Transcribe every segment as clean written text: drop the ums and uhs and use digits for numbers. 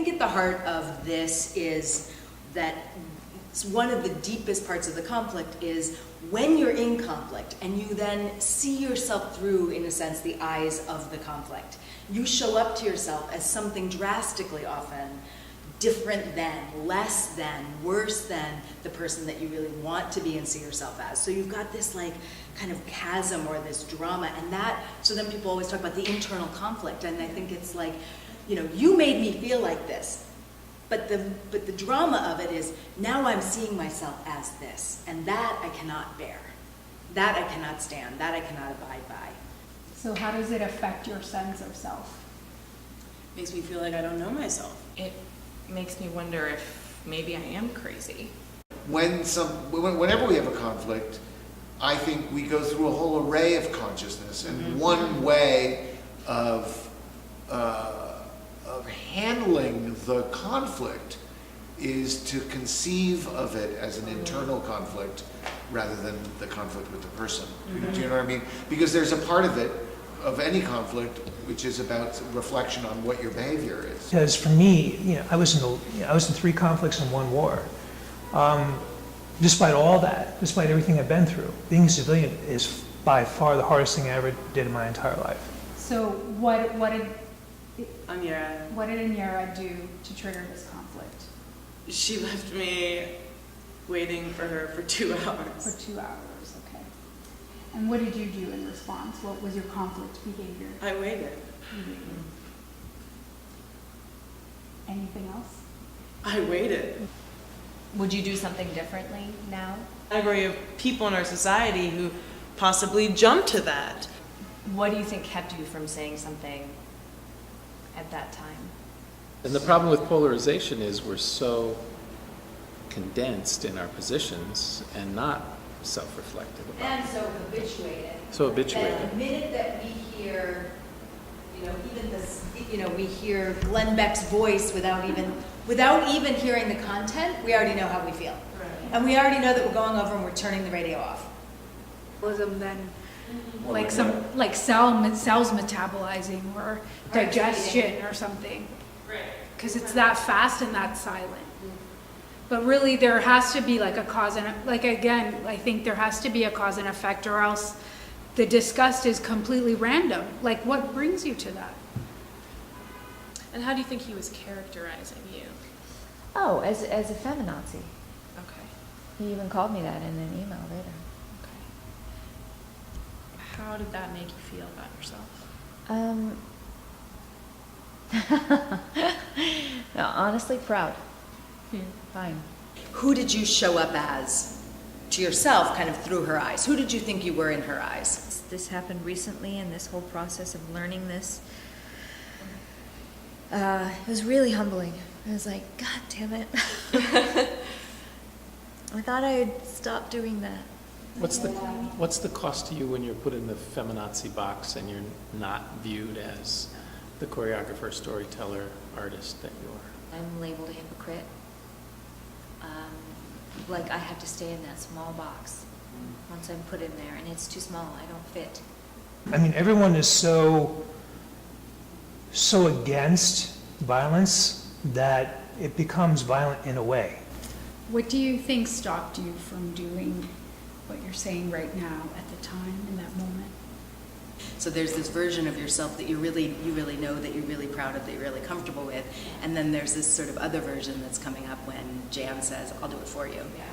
think at the heart of this is that one of the deepest parts of the conflict is when you're in conflict and you then see yourself through, in a sense, the eyes of the conflict. You show up to yourself as something drastically often different than, less than, worse than the person that you really want to be and see yourself as. So you've got this like kind of chasm or this drama, and that, so then people always talk about the internal conflict, and I think it's like, you know, you made me feel like this. But the drama of it is, now I'm seeing myself as this, and that I cannot bear. That I cannot stand, that I cannot abide by. So how does it affect your sense of self? Makes me feel like I don't know myself. It makes me wonder if maybe I am crazy. Whenever we have a conflict, I think we go through a whole array of consciousness, and one way of handling the conflict is to conceive of it as an internal conflict rather than the conflict with the person. Do you know what I mean? Because there's a part of it, of any conflict, which is about reflection on what your behavior is. Because for me, you know, I was in 3 conflicts and 1 war. Despite all that, despite everything I've been through, being a civilian is by far the hardest thing I ever did in my entire life. So what did Amira, do to trigger this conflict? she left me waiting for her for 2 hours. For 2 hours, okay. And what did you do in response? What was your conflict behavior? I waited. Anything else? I waited. Would you do something differently now? Category of people in our society who possibly jump to that. What do you think kept you from saying something at that time? And the problem with polarization is we're so condensed in our positions and not self-reflective about And so habituated. So habituated. That the minute that we hear, you know, even this, you know, we hear Glenn Beck's voice without even hearing the content, we already know how we feel. Right. And we already know that we're going over and we're turning the radio off. Then like cells metabolizing or digestion or something. Right. Because it's that fast and that silent. But really there has to be like a cause and, like again, I think there has to be a cause and effect, or else the disgust is completely random. Like what brings you to that? And how do you think he was characterizing you? Oh, as a feminazi. Okay. He even called me that in an email later. Okay. How did that make you feel about yourself? No, honestly, proud. Fine. Who did you show up as to yourself, kind of through her eyes? Who did you think you were in her eyes? This happened recently, and this whole process of learning this, it was really humbling. I was like, God damn it. I thought I had stopped doing that. What's the cost to you when you're put in the feminazi box and you're not viewed as the choreographer, storyteller, artist that you are? I'm labeled a hypocrite. Like I have to stay in that small box once I'm put in there, and it's too small. I don't fit. I mean, everyone is so against violence that it becomes violent in a way. What do you think stopped you from doing what you're saying right now at the time, in that moment? So there's this version of yourself that you really know, that you're really proud of, that you're really comfortable with, and then there's this sort of other version that's coming up when Jan says, "I'll do it for you." Yeah.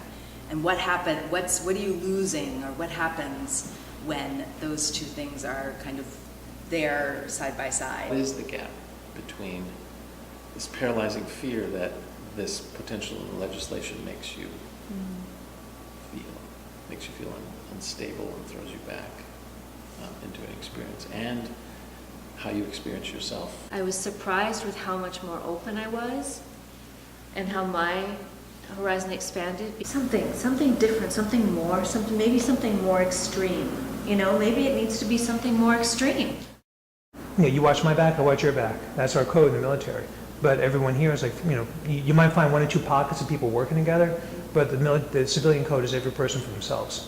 And what happened? What are you losing, or what happens when those two things are kind of there side by side? What is the gap between this paralyzing fear that this potential legislation makes you feel unstable and throws you back into an experience, and how you experience yourself? I was surprised with how much more open I was, and how my horizon expanded. Something different, something more, maybe something more extreme. You know, maybe it needs to be something more extreme. You know, you watch my back, I watch your back. That's our code in the military. But everyone here is like, you know, you might find 1 or 2 pockets of people working together, but the civilian code is every person for themselves.